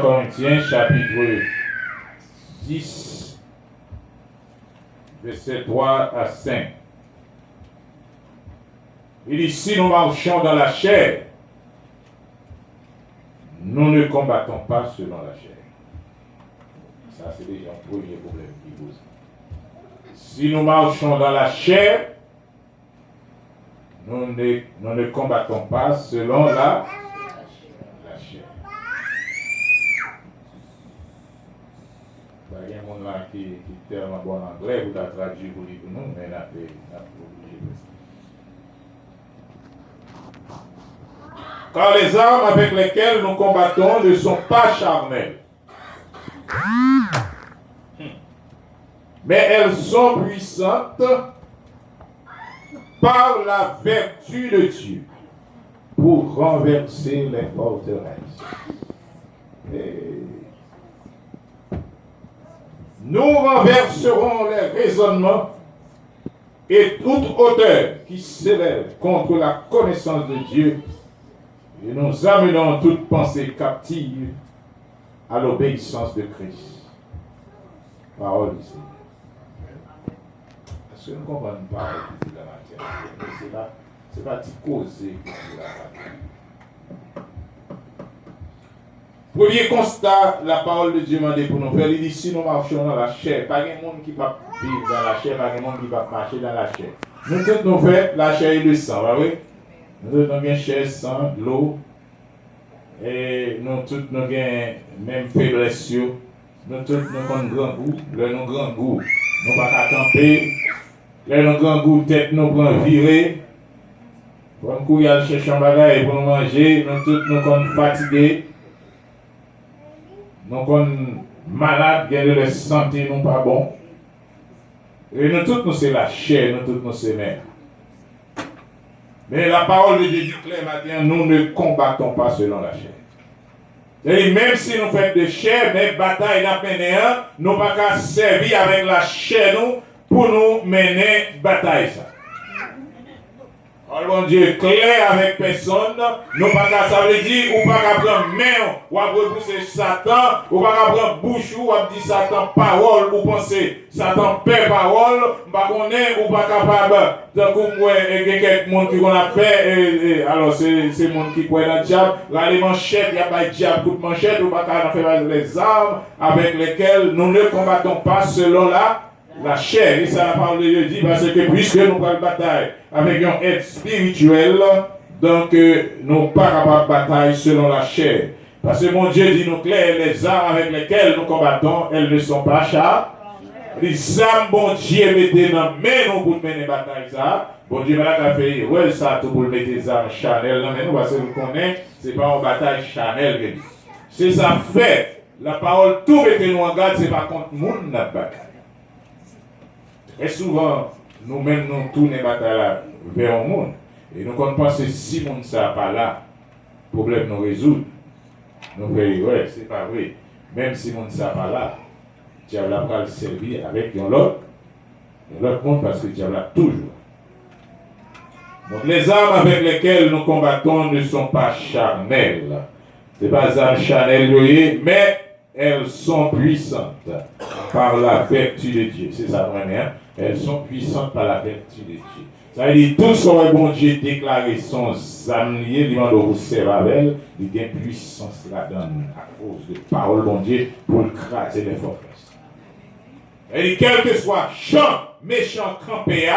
Corinthiens chapitre 10, versets 3 à 5. Il dit, si nous marchons dans la chair, nous ne combattons pas selon la chair. Ça, c'est déjà un premier problème qui pose. Si nous marchons dans la chair, nous ne combattons pas selon la chair. Il y a un monde là qui est tellement bon en anglais, vous avez traduit pour nous, mais on a fait obligé de ça. Car les armes avec lesquelles nous combattons ne sont pas charnelles, mais elles sont puissantes par la vertu de Dieu pour renverser les forteresses. Et nous renverserons les raisonnements et toute hauteur qui s'élève contre la connaissance de Dieu, et nous amenons toute pensée captive à l'obéissance de Christ. Parole du Seigneur. Est-ce que nous comprenons une parole qui dit la matière? C'est pas causer qui dit la matière. Premier constat, la parole de Dieu m'a dit pour nous faire, il dit si nous marchons dans la chair, pas de monde qui va vivre dans la chair, pas de monde qui va marcher dans la chair. Nous tous nous faisons la chair et le sang, oui? Nous avons bien chair, sang, l'eau, et nous tous nous avons même faiblesse. Nous tous nous avons grand goût, nous avons grand goût, nous ne pouvons pas camper, nous avons grand goût, tête nous prend virer, pour nous courir à chercher un bagage pour nous manger, nous tous nous sommes fatigués, nous sommes malades, nous avons la santé, nous pas bon, et nous tous nous c'est la chair, nous tous nous c'est mère. Mais la parole de Dieu dit clair matin, nous ne combattons pas selon la chair. Et même si nous faisons de chair, mais bataille n'a pas nous ne pouvons pas servir avec la chair nous pour nous mener bataille. Ça. Alors, bon Dieu, clair avec personne, nous pas ça veut dire, ou pas prendre main, ou à repousser Satan, ou pas prendre bouche, ou à dire Satan parole, ou penser Satan paix parole, pas connaître, ou pas capable, donc moi, il y a quelques monde qui a fait, alors c'est monde qui croit dans le diable, là les manchettes, il n'y a pas de diable, toute manchette, ou pas faire les armes avec lesquelles nous ne combattons pas selon la chair, et ça la parole de Dieu dit, parce que puisque nous prenons bataille avec un aide spirituel, donc nous pas capables de bataille selon la chair. Parce que mon Dieu dit nous clair, les armes avec lesquelles nous combattons, elles ne sont pas charnelles. Les armes, bon Dieu, mettez dans main nous pour mener bataille ça. Bon Dieu, va fait, ouais, ça tout pour mettre des armes charnelles dans nous, parce que vous connaissez, c'est pas une bataille charnelle. C'est ça fait, la parole, tout mettez nous en garde, c'est pas contre nous notre bataille. Et souvent, nous-mêmes, nous tournons les batailles vers le monde. Et nous pensons que si le monde ne soit pas là, le problème nous résout. Nous faisons, ouais, c'est pas vrai. Même si le monde ne soit pas là, Dieu va le servir avec l'autre monde parce que Dieu l'a toujours. Donc, les armes avec lesquelles nous combattons ne sont pas charnelles. Ce n'est pas des armes charnelles, mais elles sont puissantes par la vertu de Dieu. C'est ça, vraiment. Elles sont puissantes par la vertu de Dieu. Ça veut dire, tout ce que bon Dieu déclaré son âme liée, il demande au Séravel, il y a une puissance là-dedans à cause de parole bon Dieu pour craser les forteresses. Et quel que soit champ, méchant, campé,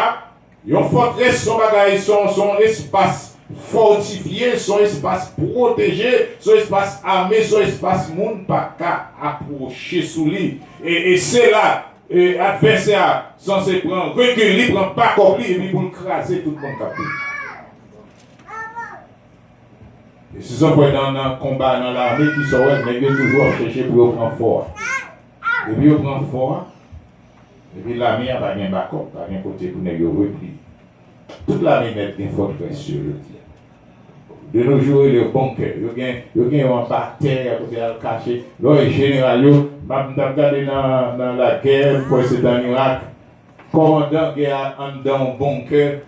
une forteresse, son bagage, son espace fortifié, son espace protégé, son espace armé, son espace monde pas qu'à approcher sous lui. Et c'est là, l'adversaire censé prendre recul, il prend pas comme lui et puis pour le craser tout le monde capé. Et si on peut dans un combat dans l'armée qui sont mais il toujours chercher pour prendre fort. Et puis on prend fort, et puis l'armée n'a pas bien backup, pas bien côté pour nous replier. Toute l'armée met une forteresse sur le tir. De nos jours, il y a le bunker. Il y a un bataille à cacher. Là, les généraux, je regardé dans la guerre, c'est en Irak. Commandant qui a dans un bunker.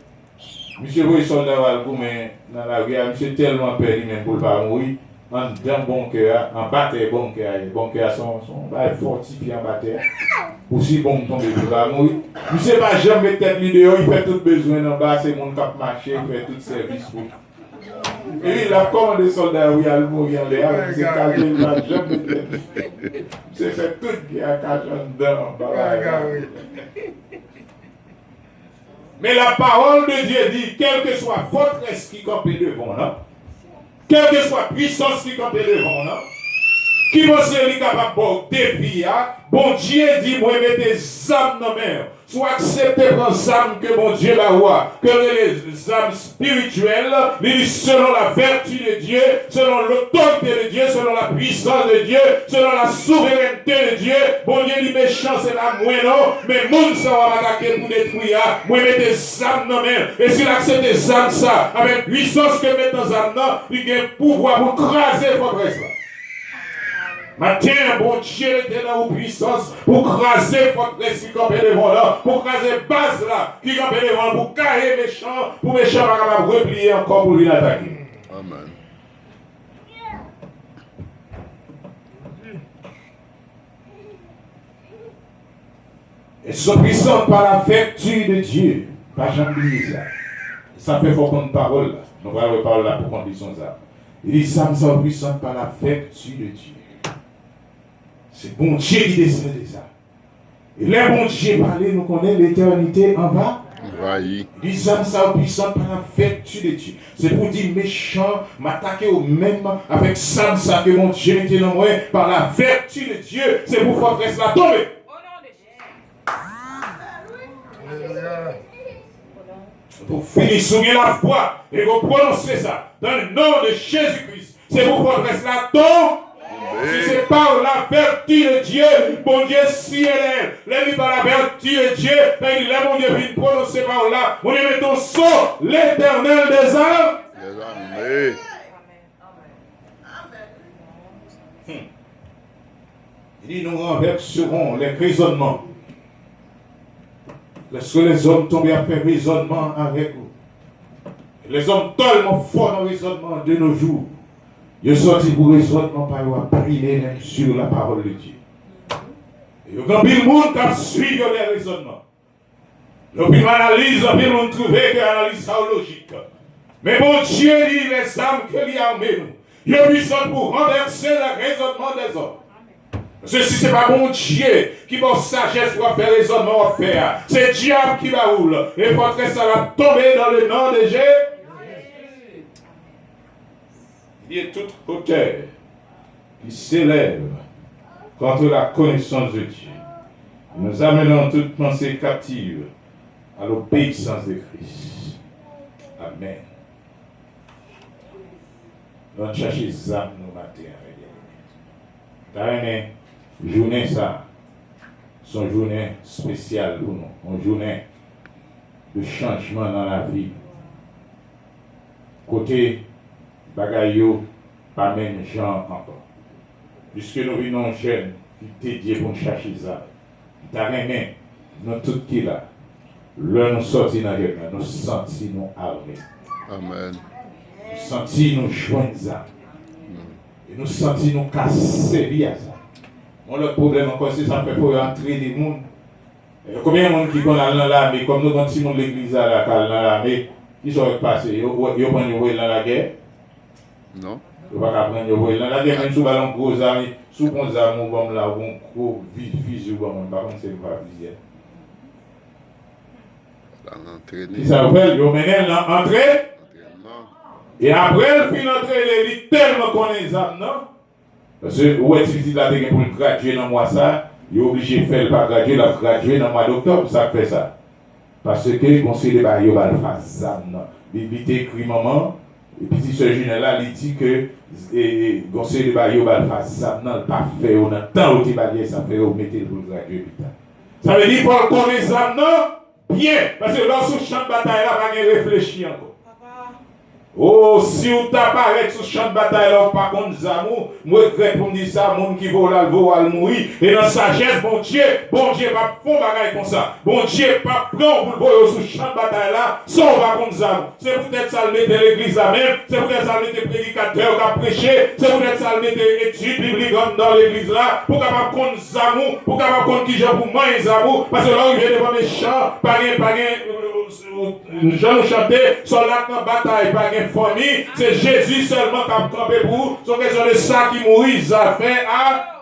Monsieur, vous, soldat, dans la guerre, monsieur tellement perdu même pour ne pas mourir. en dedans bon cœur, en bataille bon cœur sont fortifiés en bataille. Aussi bon tomber pour l'amour. Il ne sait pas jamais tête l'idée, il fait tout besoin en bas, c'est mon cap marché, il fait tout service pour. Et il a commandé des soldats, oui, à mourir en l'air, c'est calé, il n'a jamais tête. C'est fait tout qui a caché dedans. Mais la parole de Dieu dit, quelle que soit forteresse qui campe devant là, quelle que soit puissance qui campe devant là, qui pense qu'il est capable de défier, bon Dieu dit, moi, mettez des âmes dans la main. Soit accepter les âmes que mon Dieu va voir, que les âmes spirituelles, selon la vertu de Dieu, selon l'autorité de Dieu, selon la puissance de Dieu, selon la souveraineté de Dieu. Bon Dieu dit méchant, c'est la moins non, mais monde ça va attaquer pour détruire. Moi, mettez des âmes dans la main. Et s'il accepte des âmes, ça, avec puissance que met dans les âmes, il a un pouvoir pour craser votre reste. Matin, bon Dieu était dans la puissance pour craser forteresse qui campait devant là, pour craser base là, qui campait devant, pour carrer méchant, pour méchant pas capable de replier encore pour lui attaquer. Amen. Et sont puissants par la vertu de Dieu. Pas jamais ça. Ça fait fort une parole. Nous allons reparler là pour condition ça. Il dit ça sont puissants par la vertu de Dieu. C'est bon Dieu qui décide de ça. Et les bon Dieu parler, nous connaissons l'éternité en bas. Oui. Les âmes sont puissantes par la vertu de Dieu. C'est pour dire méchant, m'attaquer au même avec ça que mon Dieu était dans moi par la vertu de Dieu. C'est pour forteresse la tomber. Au nom de Jésus. Pour finir souligner la foi et vous prononcez ça dans le nom de Jésus-Christ. C'est pour forteresse la tombe. Si c'est par la vertu de Dieu, bon Dieu, si elle est, par la vertu de Dieu, il dit, mon Dieu, vient prononcer par là, mon Dieu, mettons son l'éternel des âmes. Amen. Il dit, nous renverserons les raisonnements. Lorsque les hommes tombent à faire raisonnement avec vous, les hommes tellement forts dans le raisonnement de nos jours, ils sont sortis pour raisonnement par leur prier même sur la parole de Dieu. Et il y a un pile monde qui suit les raisonnements. Le pile analyse, le pile monde trouve que l'analyse logique. Mais bon Dieu dit les âmes que lui a amené nous. Il est puissant pour renverser le raisonnement des hommes. Ceci, ce n'est pas bon Dieu qui va sagesse pour faire raisonnement à faire. C'est le diable qui va roule. Et il faut que ça va tomber dans le nom de Jésus. Il y a toute hauteur qui s'élève contre la connaissance de Dieu. Nous amenons toute pensée captive à l'obéissance de Christ. Amen. Nous cherchons les âmes nous matin avec les journée ça, c'est une journée spéciale pour nous, une journée de changement dans la vie. Côté bagayo, pas même gens encore. Puisque nous venons jeunes, qui dédiés pour nous chercher ça. T'as rien, nous tous qui là. Là, nous sortis dans la guerre, nous sentis nous armés. Amen. Nous sentis nous joindre ça. Et nous sentis nous casser à ça. Le problème encore, c'est ça fait pour entrer des gens. Combien de monde qui connaissent dans l'armée, comme nous, quand si nous l'église à la calle dans l'armée, ils sont passés, ils prennent dans la guerre. Non. Ils ne vont pas prendre dans la guerre, même si vous avez un gros armée, si vous prenez des armes, vous là, vous avez un gros visu, par contre, c'est pas visible. Si ça vous fait, vous menez l'entrée. Et après, le fin d'entrée, il est tellement qu'on est les armes, non? Parce que où est-ce que la pour le graduer dans le mois ça, il est obligé de faire le pas graduer, il a gradué dans le mois d'octobre, ça fait ça. Parce que le conseil de Bayo va le faire ça. Il écrit maman, et puis si ce jeune là, il dit que le conseil de Bayo va le faire ça, non, pas fait, on a tant où il va dire ça fait, on mettez le pour le graduer. Ça veut dire qu'il faut connaître ça, non? Bien, parce que lorsque le champ de bataille là, on va réfléchir encore. Oh, si vous t'apparaissez sur le champ de bataille, là, par contre, Zamou, moi, je regrette pour me dire ça, monde qui vaut là, mourir. Et dans sa sagesse, bon Dieu va faire bagaille comme ça. Bon Dieu pas prendre pour le voir sur le champ de bataille là, sans par contre, Zamou. C'est peut-être ça le mettre l'église là même, c'est peut-être ça le mettre prédicateur qui a prêché, c'est peut-être ça le mettre études bibliques dans l'église là, pour capable contre Zamou, pour capable contre qui j'ai pour moi et Zamou, parce que là, il vient devant mes chants, pas Jean chantait, soldat dans bataille, pas de famille, c'est Jésus seulement qui a campé pour vous. C'est question de ça qui mourit, ça fait à.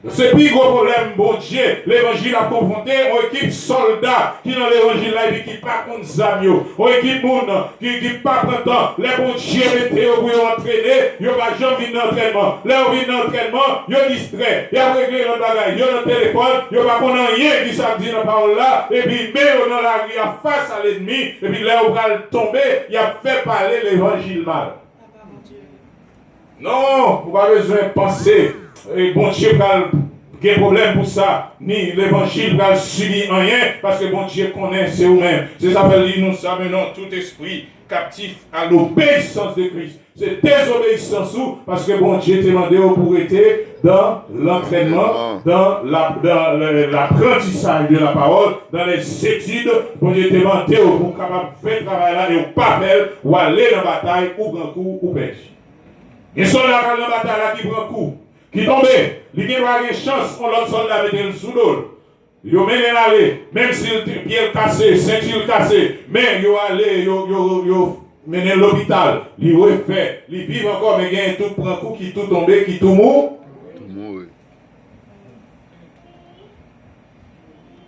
C'est plus gros problème, bon Dieu. L'évangile a confronté une équipe soldat qui dans l'évangile là et qui pas contre Zamio. Une équipe monde qui pas content. Les bon Dieu mettez pour entraîner, ils va jamais venir d'entraînement. Là on vient d'entraînement, ils distrait. Ils a réglé le bagage, ils ont le téléphone, ils pas connaît rien qui ça dit dans parole là et puis mais dans la rue face à l'ennemi et puis là on va tomber, il a fait parler l'évangile mal. Non, vous n'avez pas besoin de penser. Et bon Dieu n'a pas problème pour ça, ni l'évangile va subir rien, parce que bon Dieu connaît, c'est vous-même. C'est ça que nous amenons tout esprit captif à l'obéissance de Christ. C'est désobéissance parce que bon Dieu t'a demandé pour être dans l'entraînement, dans l'apprentissage de la parole, dans les études. Bon Dieu t'a demandé pour capable faire travail là et pas faire ou aller dans la bataille ou grand coup ou pêche. Et soldat dans la bataille là qui prend coup, qui tombe, il n'y a pas de chance, on l'autre soldat mettre le sous l'eau. Il y a aller, même si le pied cassé, ceinture cassée, mais il y a allé, il mené l'hôpital, il refait, il vit encore, mais il y a tout prend coup, qui tout tombé, qui tout mou.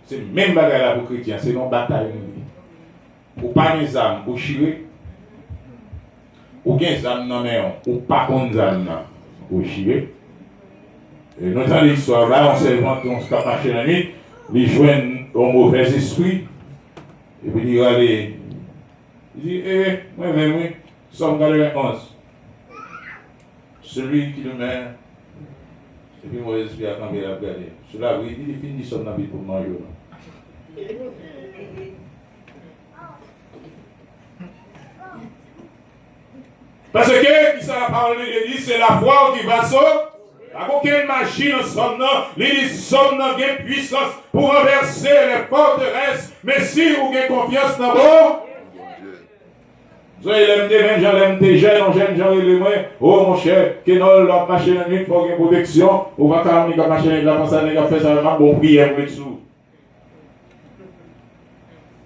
C'est le même bagage là pour les chrétiens, c'est une bataille. Pour pas les âmes, pour chier. Ou bien des âmes dans main, ou pas contre des âmes pour chier. Et nous avons l'histoire là, on s'est inventé, on se cache la nuit, ils joignent au mauvais esprit, et puis il dit, moi, Somme 91. Celui qui le met, et puis mauvais esprit a campé la regarder. Cela, oui, il finit son habit pour manger. Parce que, qui ça la parole de l'Église, c'est la foi qui va sauver. Il n'y a aucune machine en somme, l'Église somme n'a pas puissance pour renverser les forteresses. Mais si vous avez confiance dans vous, vous avez l'aime gens l'aime jeune, on jeune gens les moins. Oh mon cher, Kenol, la machine en nuit, il faut une protection. On va quand même la machine, la pensée, on va faire ça, on bon prière pour dessous.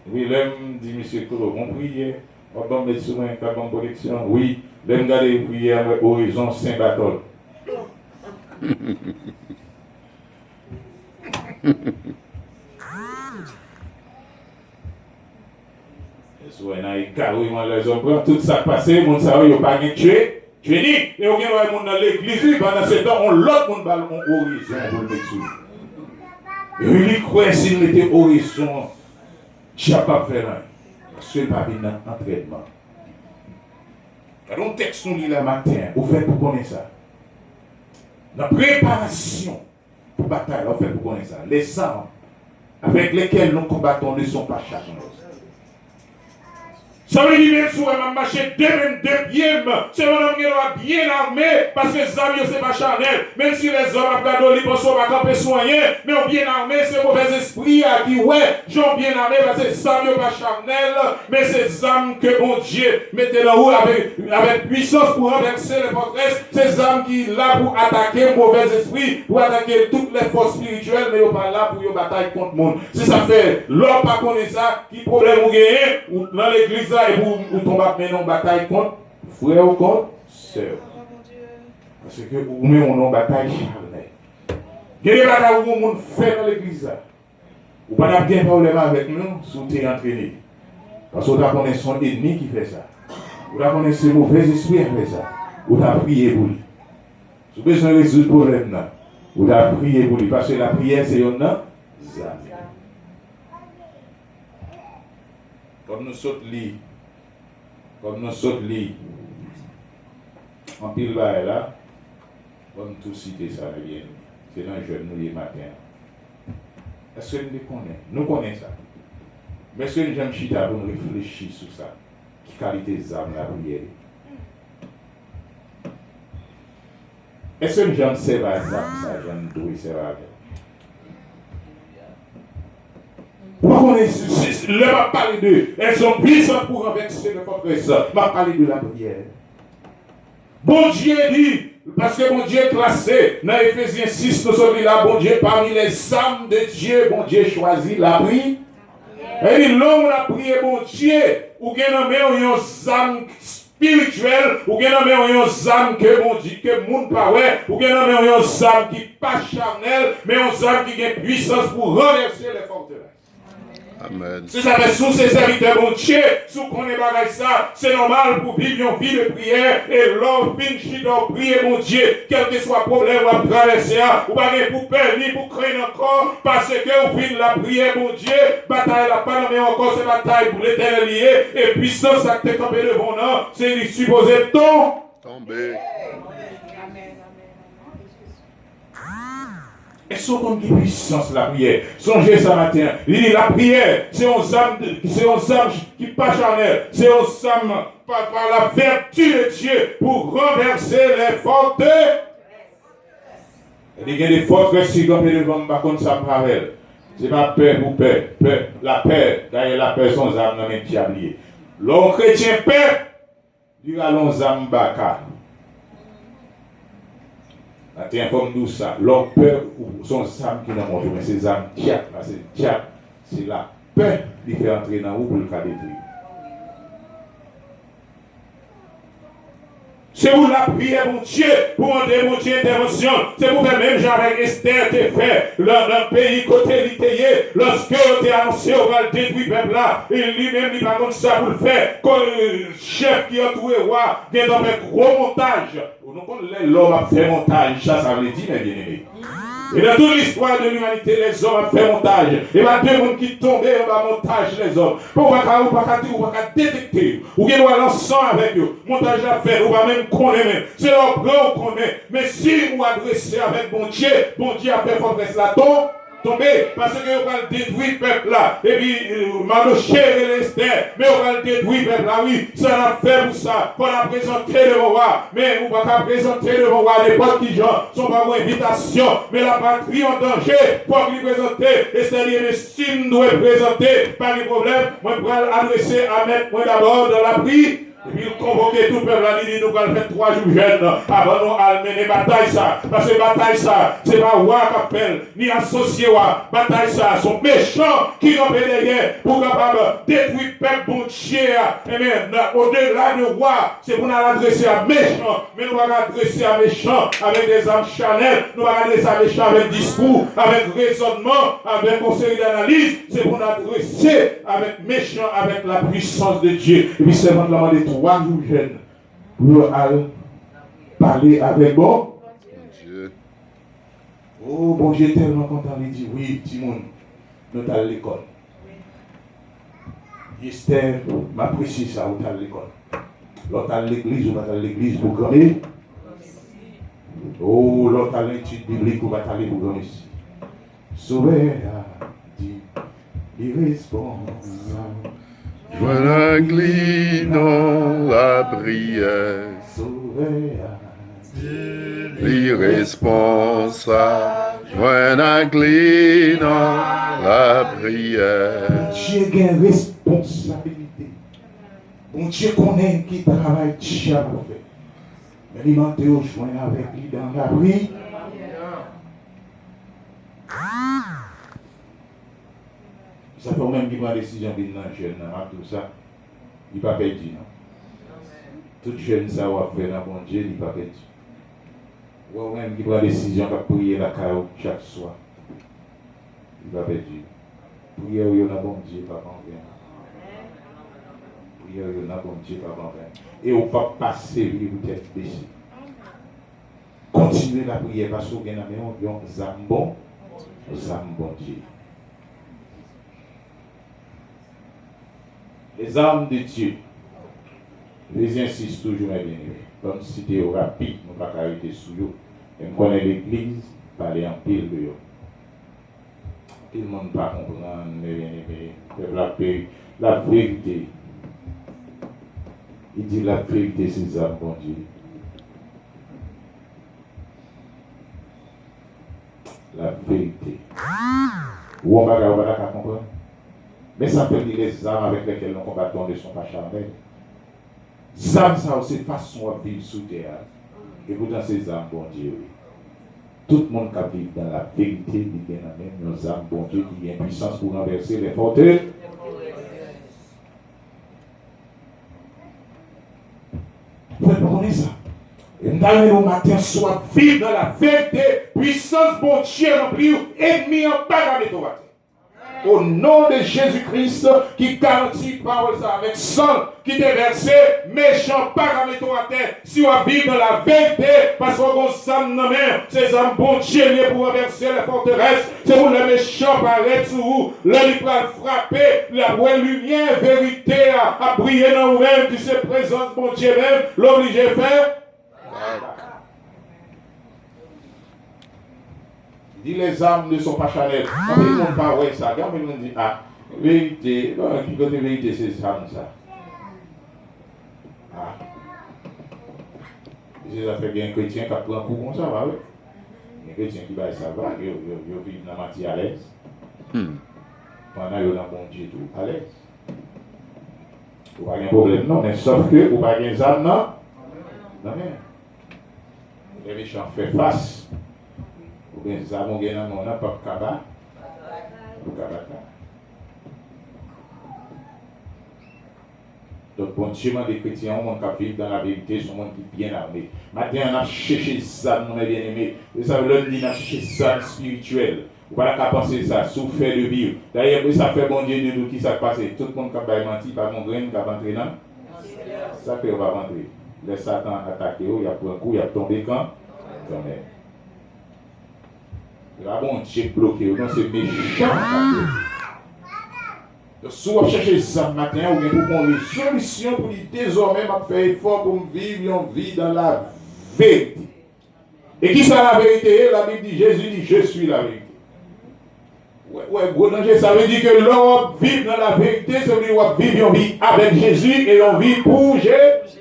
Oui, l'aime dit monsieur Kolo, on prière. On va mettre sous une protection. Oui, l'aime garder prière avec Horizon Saint-Barthol. Tout ça passé, mon savait, il n'y a pas de tuer. Tu es dit, et on vient dans l'église, pendant ce temps, on l'autre monde ballon horizon pour le mettre sous. Et il croit s'il mettait horizon, tu n'as pas fait rien. Parce que pas bien dans l'entraînement. Quand on texte nous lit le matin, vous faites pour connaître ça. La préparation pour bataille, on fait pour connaître ça. Les armes avec lesquelles nous combattons ne sont pas chargées. Ça veut dire même si on va marcher deux pieds, c'est un homme qui est bien armé, parce que les amis, c'est pas charnel. Même si les hommes ont gardé les pensons à camper soigner, mais on bien armé, c'est mauvais esprit à qui, ouais, j'en bien armé, parce que les amis, pas charnel, mais c'est âmes que bon Dieu mettez là haut avec puissance pour renverser les forteresses, ces âmes qui là pour attaquer le mauvais esprit, pour attaquer toutes les forces spirituelles, mais ils sont pas là pour une bataille contre le monde. Si ça fait, l'homme pas connaît ça, qui problème vous gagnez, ou dans l'église là, et vous tombez maintenant en bataille contre frère ou contre sœur. Parce que vous mettez en bataille charnelle. Il y a des batailles où vous fait dans l'église là. Vous n'avez pas de problème avec nous si vous êtes entraîné. Parce que vous connaissez son ennemi qui fait ça. Vous connaissez le mauvais esprit qui fait ça. Vous avez prié pour lui. Si vous avez besoin de résoudre le problème là, vous avez prié pour lui. Parce que la prière c'est un zame. Comme nous sautons lit. Comme nous sommes liés, en pile là, comme tout citer ça, c'est dans le jeune nous les matins. Est-ce que nous les connaissons? Nous connaissons ça. Mais est-ce que nous avons chita pour nous réfléchir sur ça? Qui qualité d'âme la prière? Est-ce que Jean sait pas ça, Jean doit c'est pas pourquoi on est là, m'a parlé de, elles sont puissantes pour renverser le forteresse. M'a parlé de la prière. Bon Dieu dit, parce que bon Dieu est classé, dans Ephésiens 6, nous sommes là, bon Dieu, parmi les âmes de Dieu, bon Dieu choisit la prière. Et dit, l'homme a prié, bon Dieu, ou bien nommé une âme spirituelle, ou bien nommé une âme que bon Dieu, que monde pas ouais, ou bien nommé une âme qui pas charnelle, mais une âme qui a puissance pour renverser les forteresses. Amen. Si ça fait sous ces serviteurs, bon Dieu, sous qu'on est bagage ça, c'est normal pour vivre une vie de prière et l'homme finit de prier, mon Dieu, quel que soit le problème ou à traverser, ou pas pour peur ni pour craindre encore, parce que vous finissez la prière, mon Dieu, bataille la pas mais encore cette bataille pour l'éternel lié, et puissance à te camper devant nous, c'est supposé tomber. Et son comme qui puissance la prière. Songez ça matin. Il dit la prière, c'est une âme qui pas charnelle. C'est une âme par la vertu de Dieu pour renverser les forteresses. Il y a des forteresses qui sont devant par contre ça pareil. C'est pas peur pour peur. La peur, d'ailleurs la peur son âme dans les diabliers. L'homme chrétien peur, il a l'on âme baka. Tu informes nous ça. L'homme peur ou son âme qui n'a montré, mais c'est âme diable, c'est la peur qui fait entrer dans vous pour le cas détruire. C'est pour la prière, mon Dieu, pour demander, mon Dieu, intervention. C'est pour faire même genre avec Esther, t'es fait, dans le pays côté l'Itéyé, lorsque t'es annoncé, on va le détruire, peuple là, et lui-même, il va comme ça pour le faire, comme le chef qui a trouvé roi, vient d'en faire gros montage. L'homme a fait montage, ça veut dire, mes bien-aimés. Et dans toute l'histoire de l'humanité, les hommes ont fait montage. Et il y a deux mondes qui tombaient dans le montage, les hommes. Pour ne pas détecter, ou bien l'ensemble avec eux. Montage à faire, ou pas même connaître même. C'est leur grand qu'on connaît. Mais si vous adressez avec bon Dieu a fait forteresse là, tomber, parce que vous allez détruire le peuple là. Et puis, Maloché et l'Esther, mais on va le détruire le peuple là, oui. Ça l'a fait pour ça. Pour la présenter devant roi. Mais vous ne pouvez pas présenter devant roi n'importe qui gens. Sont pas vos invitations. Mais la patrie en danger. Pour lui présenter. Et c'est les si nous devons présenter. Pas de problème. Moi, je vais l'adresser à mettre moi d'abord dans la prière. Et puis, convoquer tout le peuple, il dit, nous allons faire 3 jours jeunes avant nous à mener bataille ça. Parce que bataille ça, c'est pas roi qui appelle, ni associé roi. Bataille ça, sont méchants qui ont derrière pour capable détruire le peuple bon Dieu. Et bien, au-delà de roi, c'est pour nous adresser à méchants. Mais nous allons adresser à méchants avec des âmes charnelles. Nous allons adresser à méchants avec discours, avec raisonnement, avec conseil d'analyse. C'est pour nous adresser avec méchants, avec la puissance de Dieu. Et puis, c'est vraiment des 3 jours jeunes pour aller parler avec bon Dieu. Oh, bon Dieu, tellement content. Il dit, oui, petit monde, nous sommes à l'école. Esther, m'apprécie ça, nous sommes à l'école. L'autre à l'église, ou pas à l'église pour gagner. Oh, l'autre à l'étude biblique, ou pas aller pour gagner. Sauver a dit, irresponsable. Voilà inclinant la prière, l'irresponsable. Voilà inclinant la prière. Dieu a une responsabilité. Bon Dieu connaît qui travaille Dieu a fait. Mais il m'a dit au joint avec lui dans la prière. Ça fait même qu'il prend décision qu'il est jeune, tout ça, il ne va pas perdu. Tout jeune, ça va faire dans bon Dieu, il ne va pas perdu. Ou même qu'il prend décision de prier la caillou chaque soir, il ne va pas perdu. Prier au bon Dieu, pas en vain. Prier au bon Dieu, pas en vain. Et on ne peut pas passer, vous êtes baissé. Continuez la prière parce que vous avez un bon Dieu. Les armes de Dieu, les insiste toujours, mes bien-aimés. Comme si c'était rapide, nous ne pouvons pas arrêter sous eux. Et nous connaissons l'église, parler en pile de eux. Tout le monde ne peut pas comprendre, mes bien-aimés. La vérité. Il dit la vérité, c'est ça, bon Dieu. La vérité. Ou on va comprendre. Mais ça fait dire les armes avec lesquelles nous combattons ne sont pas charnelles. Armes, ça aussi, façon de vivre sous terre. Et pourtant, ces armes, bon Dieu. Tout le monde qui vit dans la vérité, il y a même nos âmes, bon Dieu, qui a une puissance pour renverser les forteresse. Vous comprenez ça? Et nous allons au matin, soit vivre dans la vérité, puissance, bon Dieu, remplir, ennemi en bas de ton au nom de Jésus-Christ, qui garantit parole ça avec sang, qui t'est versé, méchant, pas comme toi à terre, si on vit dans la vérité, parce qu'on a âme dans la main, ces âmes bon Dieu pour renverser les forteresses, c'est pour les méchants paraître sur vous, le pour frapper, la vraie lumière, vérité, à briller dans vous-même, qui se présente, bon Dieu même, l'obligé faire. Dit les âmes ne sont pas charnelles. Quand ils n'ont pas ouais ça, quand ils dit ah, vérité, qui côté vérité c'est ça. Ah. Ça fait bien un chrétien qui prend un coup comme ça, va oui. Un chrétien qui va ça va, il vit dans la matière à l'aise. Pendant qu'il y a un bon Dieu tout à l'aise. Vous n'avez pas de problème non, mais sauf que vous n'avez pas de âme non. Non mais. Les méchants font face. Ou bien ça, mon gars, on n'a pas de cabas. Donc, bon Dieu, des chrétiens, on qui vivent dans la vérité, sont monde qui bien armé. Maintenant, on a cherché ça, mon bien aimé. Vous savez, l'homme dit, on a cherché ça spirituel. Vous ne pouvez pas penser ça, souffrir de vivre. D'ailleurs, ça fait bon Dieu de nous qui s'est passé. Tout le monde qui a menti, pas mon grain, qui a rentré dans. Ça fait, on va rentrer. Les Satan attaqué, il y a pris un coup, il y a tombé quand même. Là, bon Dieu bloqué, non, c'est méchant. Si vous cherchez ça matin, ou bien pour prendre une solution pour dire désormais, je fais effort pour vivre une vie dans la vérité. Et qui ça la vérité? La Bible dit, Jésus dit, je suis la vérité. Ouais, gros danger, ça veut dire que l'on vit dans la vérité, ça veut dire qu'on vit une vie avec Jésus et on vit pour Jésus.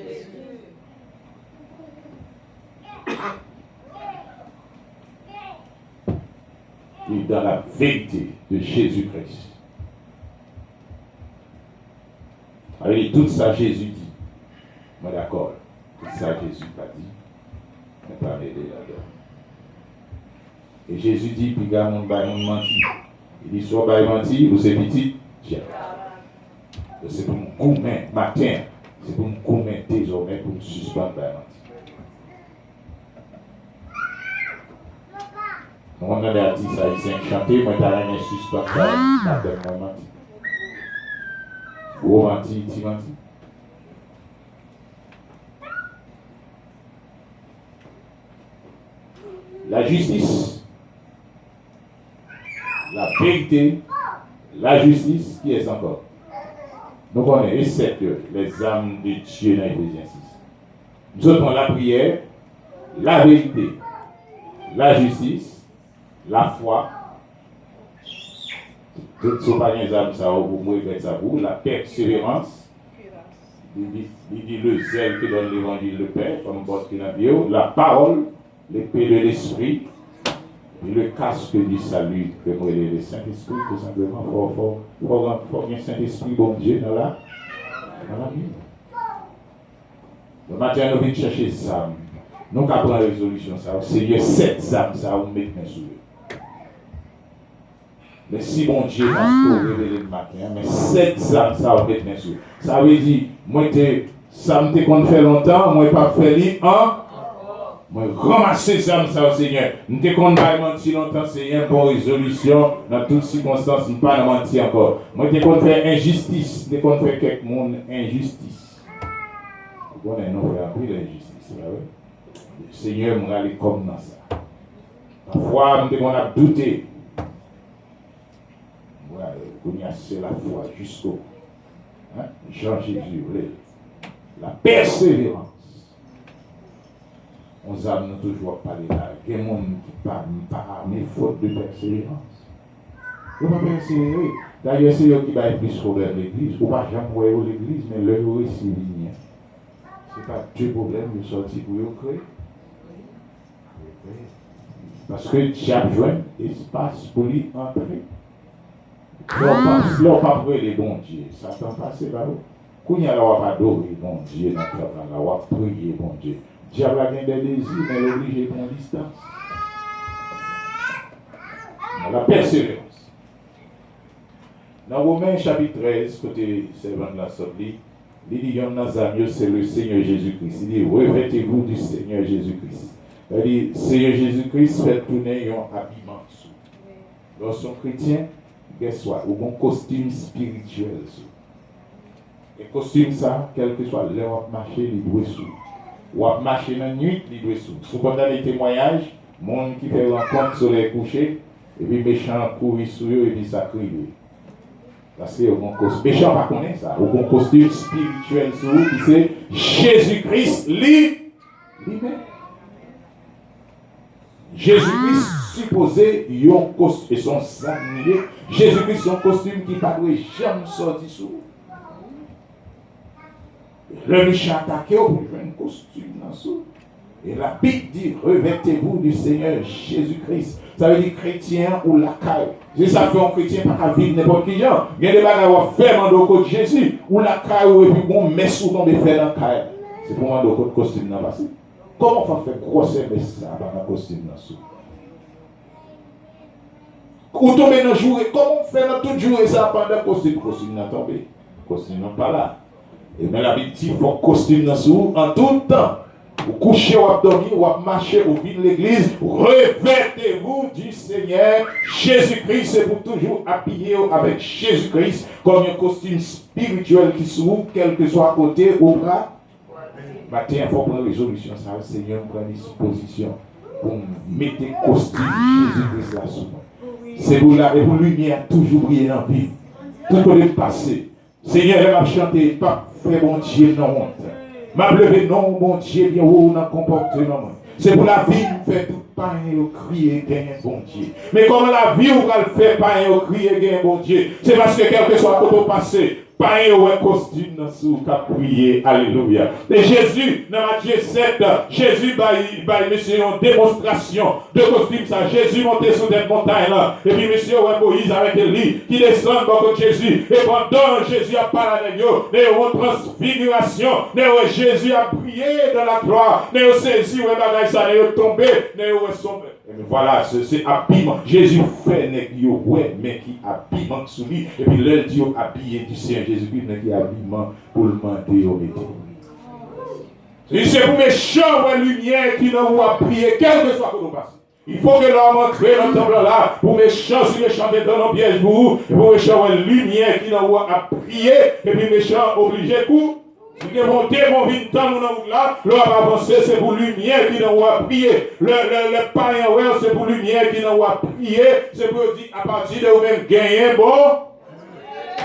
Vivre dans la vérité de Jésus-Christ. Avec tout ça, Jésus dit. Moi d'accord. Tout ça, Jésus pas dit. Mais pas m'aider là-dedans. Et Jésus dit, puis gars, mon menti. Il dit, soit bail menti, ou c'est petit, tiens. C'est pour me commettre matin. C'est pour me commettre désormais pour me suspendre bail menti. On a dit ça, il s'est chanté, moi, t'as rien suspendre bail menti. Ou menti, ti menti. La justice, la vérité, la justice, qui est encore? Nous connaissons les 7 les âmes de Dieu dans Éphésiens 6. Nous avons la prière, la vérité, la justice, la foi. Toutes ces les âmes, ça vous la persévérance. Il dit le zèle que donne l'évangile de paix, comme porte dans Dieu, la parole, l'épée de l'esprit, et le casque du salut, que moi le Saint-Esprit, tout simplement, faut qu'il y ait un Saint-Esprit, bon Dieu, dans la vie. Le matin, nous venons chercher ça. Nous avons la résolution, ça. Seigneur, 7 âmes, ça, vous mettez mes sous. Mais si bon Dieu m'a révélé le matin, mais 7 âmes, ça, vous mettez mes sous. Ça veut dire, moi, ça me qu'on fait longtemps, moi, pas fait li, moi, ramasser ça, Seigneur. Nous te condamnons mentir longtemps, Seigneur, pour résolution, dans toutes circonstances, nous ne pas mentir encore. Moi, te qu'on fait injustice, te qu'on fait quelque monde injustice. Vous connaissez, nous faisons plus d'injustice, là, oui. Le Seigneur m'a allé comme dans ça. Parfois, nous qu'on a douté. Voilà, c'est la foi jusqu'au. Hein? Jean Jésus, la persévérance. On a toujours parlé là. Il y a des gens qui parlent mais faute de persévérance. Vous ne pouvez pas persévérer. D'ailleurs, c'est eux qui va être plus problème de l'église. Ou pas jamais pour l'église, mais le récit. c'est pas deux problèmes qui sont sortis pour vous créer. Parce que chaque joint espace pour lui entrer. L'on pas prier les bons dieux. Satan passe par où? Quand il y a la pas adorer bon Dieu dans le travail, la va prier bon Dieu. Diable a des désirs, mais il est obligé de prendre distance. La persévérance. Dans Romains chapitre 13, côté servant de la sortie, il dit c'est le Seigneur Jésus-Christ. Il dit revêtez-vous du Seigneur Jésus-Christ. Il dit Seigneur Jésus-Christ fait tourner un habillement. Lorsqu'on chrétien, qu'est-ce soit, ou un costume spirituel. Et costume ça, quel que soit l'heure de marcher, il doit sous. Ou à marcher dans la nuit, il doit sous. Sous pendant les témoignages, monde qui fait rencontre sur les couchers, et puis méchant courir sur eux et puis ça crie. Parce que mon costume, méchant pas connaît ça, ou un costume spirituel sur eux qui c'est Jésus-Christ lui-même. Jésus-Christ supposé un costume, et son sanglier, Jésus-Christ son costume qui ne doit jamais sortir sur eux. Le méchant attaqué pour jouer un costume dans sous. Et la Bible dit revêtez-vous du Seigneur Jésus-Christ. Ça veut dire chrétien ou la caille. Si ça fait un chrétien pas vivre n'importe qui genre. Il y a des bagages à faire dans le côté de Jésus. Ou la caille ou et puis bon messe ou non de faire dans la caille. C'est pour moi le côté costume dans passé. Comment on fait grosse messe ça dans le costume dans sous? Ou tomber dans le jour, comment on fait dans tout jour et ça pendant le costume? Costume n'a tombé. Costume n'est pas là. Et bien la Bible dit qu'il faut costume dans sous en tout temps. Vous couchez ou dormir ou marcher ou venir l'église, revêtez-vous du Seigneur Jésus-Christ. C'est pour toujours habiller avec Jésus-Christ comme un costume spirituel qui s'ouvre, quel que soit à côté ou bras. Matin, il faut prendre résolution. Ça, le Seigneur prend une disposition pour mettre le costume Jésus-Christ là sous moi. C'est pour la lumière toujours briller dans la vie. Tout le passé. Seigneur, elle m'a chanté, pas fait bon Dieu non honte. M'a levé non, bon Dieu, bien haut dans le comportement. C'est pour la vie, nous fait tout pas et crier, gagner bon Dieu. Mais comment la vie, on va le faire pas et crier, gagner bon Dieu? C'est parce que quel que soit le passé, pas un costume dans sous qu'a prié, alléluia. Et Jésus, dans Matthieu 7, Jésus monsieur une démonstration de costume ça. Jésus montait sur des montagnes là. Et puis monsieur Moïse avec lui qui descend dans Jésus. Et pendant Jésus a parlé avec eux, et une transfiguration, et Jésus a prié dans la gloire, et saisi, et bagaille ça, et tombé, et sombre. Et voilà, c'est habillement. Jésus fait ouais, mais qui habillement sous lui. Et puis l'heure dit habillé du Seigneur Jésus-Christ, mais qui habillement pour le demander au métier. C'est pour méchants ou lumière qui n'ont pas prié, quel que soit que nous passons. Il faut que l'homme entre dans le temple là, pour méchants, si méchants dans nos pièges, pour méchants ou lumière qui n'ont pas prié, et puis méchants obligés coup. Si vous montez mon vingt ans là, l'on va avancer, c'est pour lumière qui n'ont pas prié. Le païen, c'est pour lumière qui n'ont pas prié. C'est pour dire à partir de vous-même gagner, bon.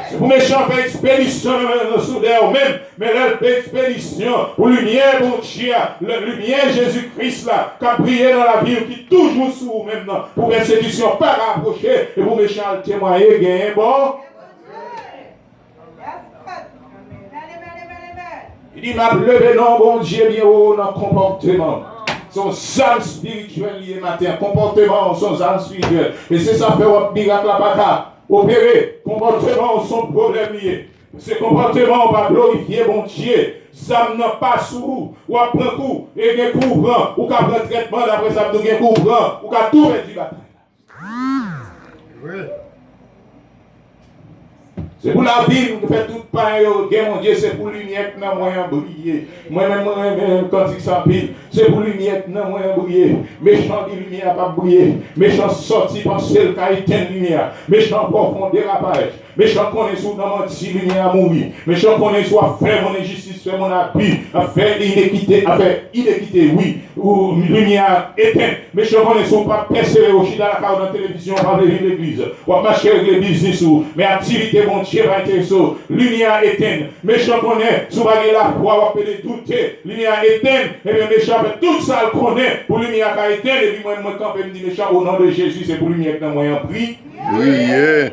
C'est pour méchant faire expédition dans le soudain même. Mais l'expédition pour lumière, bon Dieu, la lumière Jésus-Christ là, qui a prié dans la vie, qui toujours sous vous maintenant, pour persécution, pas rapprocher, et pour méchant témoigner, gagner, bon. Il dit, m'a levé non, bon Dieu, bien haut dans le comportement. Son âme spirituelle lié matin, comportement, son âme spirituelle. Et c'est ça fait un miracle à bata. Opérer, comportement, son problème lié. Ce comportement, on va glorifier mon Dieu. Ça n'a pas sous ou à prendre coup, et un coup prend, ou qu'à prendre traitement, d'après ça, nous un coup prend, ou qu'à tout mettre du bataille. Oui. C'est pour la vie, nous faisons tout pareil, mon Dieu, c'est pour lumière que nous moyen briller. Moi-même, quand il s'empile, c'est pour lumière que nous moyen briller. Méchant de lumière pas briller. Méchant sorti penser le cas éteint lumière. Méchant profond dérapage. Méchant qu'on est sous dans mon si lumière à mourir. Méchant qu'on est soit faire mon injustice, faire mon appui, faire inéquité, oui, ou lumière éteinte. Méchant qu'on est soit pas persévérer aussi dans la carte de la télévision, pas de l'église. Ou marcher avec les business, mais activité, mon Dieu, va être lumière éteinte. Méchant qu'on est, sous la foi, on peut douter. Lumière éteinte, et bien méchant fait tout ça le connaît pour lumière éteinte. Et puis moi, quand je me dis méchant, au nom de Jésus, c'est pour lumière que nous avons pris. Oui,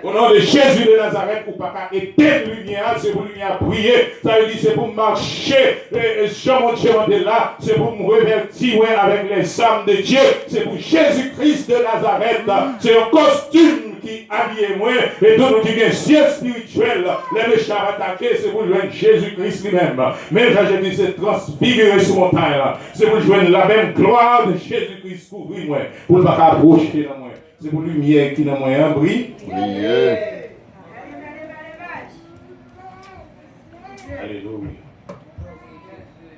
Au nom de Jésus de Nazareth, pour pas éteindre lumière, c'est pour lumière briller. Ça veut dire c'est pour marcher. Jean de là, c'est pour me revertir avec les âmes de Dieu. C'est pour Jésus-Christ de Nazareth. C'est un costume qui habille moi. Et donc nous disons ciel spirituel. Les méchants attaqués, c'est pour joindre Jésus-Christ lui-même. Mais j'ai dit c'est transfiguré sur montagne. C'est pour joindre la même gloire de Jésus-Christ couvrir moi. Pour ne pas approcher dans moi. C'est pour lumière qui dans moi un brille. Alléluia.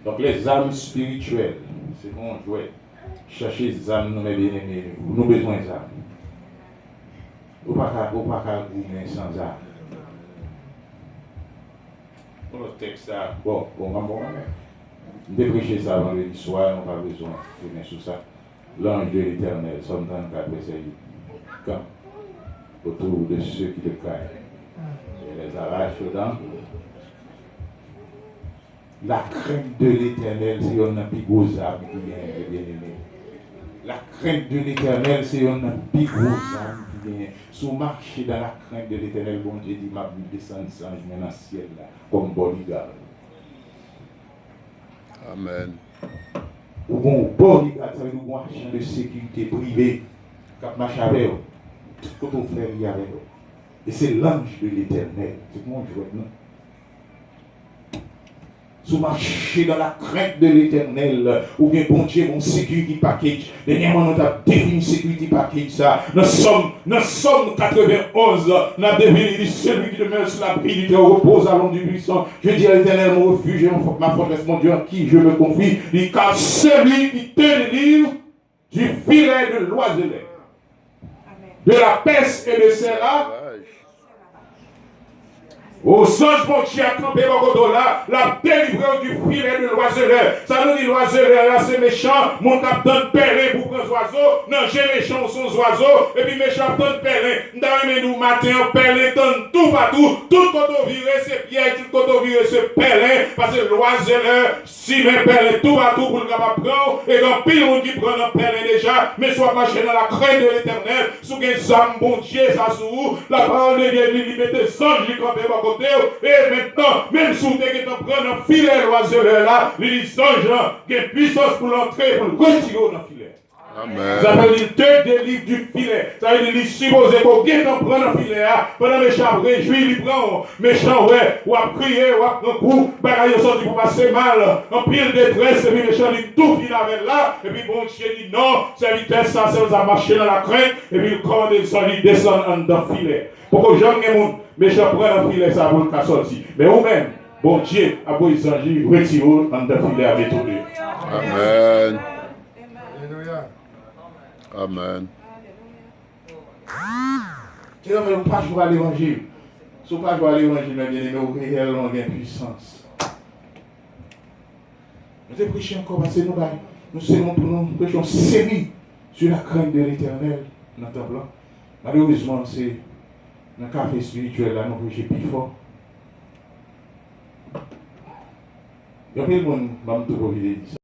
Donc les âmes spirituelles, c'est bon jouet. Cherchez les âmes, nous mes bien-aimés, nous avons besoin d'âmes. Ou pas goumer sans âme. Pour le texte, bon, je vais prêcher ça vendredi soir, on n'a pas besoin de venir sur ça. L'ange de l'Éternel, Somme 34, verset 8. Quand autour de ceux qui te craignent, et les arrache dedans. La crainte de l'Éternel, c'est un plus gros âme qui vient, bien-aimé. La crainte de l'Éternel, c'est un plus gros âme qui vient. Si vous marchez dans la crainte de l'Éternel, bon Dieu dit, ma vie descend sans dans le ciel, là, comme bodyguard. Amen. Ou bon bodyguard, ça veut dire un agent de sécurité privée, qui marche avec vous. Tout ce que vous faites avec vous. Et c'est l'ange de l'Éternel. C'est comment je vois, non? Si vous marchez dans la crainte de l'Éternel, ou bien bon Dieu, mon security package. Dernièrement, nous avons défini security package ça. Nous sommes 91. Nous avons défini celui qui demeure sur l'abri du Très repose à l'ombre du puissant. Je dis à l'Éternel, mon refuge et ma forteresse, mon Dieu, en qui je me confie. Car celui qui te délivre du filet de l'oiselet, de la peste et de celle-là. Au songe, mon Dieu, a campé au là, la délivré du filet de l'oiseleur. Ça nous dit l'oiseleur là, c'est méchant. Mon capitaine pèlerin pour prendre oiseaux. Non, j'ai méchant son oiseaux. Et puis méchant tant pèlerin. Dans nous matin, pèlerin, tout partout. Tout côté viré, c'est pierre, tout côté viré, c'est pèlerin. Parce que l'oiseleur, si mes pèlerin, tout partout pour le capable prendre. Et quand pile monde qui prend un pèlerin déjà, mais soit marché dans la crainte de l'Éternel. Sous les âmes, bon Dieu, ça sous. La parole de Dieu, lui met des songes, lui campé au et maintenant, même si vous avez prendre un filet l'oiseleur là, les songes là, qui a puissance pour l'entrer, pour le retirer dans le filet. Amen. Ça veut dire te délivre du filet. Ça veut dire qu'il suppose qu'on vient d'en prendre un filet là, pendant les méchants réjouis, ils prennent méchant, ouais, ou à prier, ou à prendre coup, bagaille sorti pour passer mal, en pile détresse, et puis méchant dit tout finit avec là, et puis bon Dieu dit non, serviteur ça, ça nous a marché dans la crainte, et puis le corps des solides descend dans le filet. Pour que jamais les gens méchants prennent un filet, ça va le sortir. Mais vous-même, bon Dieu, après les anges, retirez dans le filet à détourner. Amen. Amen. Tu ne peux pas jouer à l'évangile. Si vous ne pouvez pas jouer à l'évangile, mais bien aimé, vous réellement avez puissance. Nous avons prêché encore parce que nous prêchons série sur la crainte de l'Éternel dans le temple. Malheureusement, c'est dans le café spirituel, là, nous prêchons plus fort. Il y a plein de monde qui m'a dit ça.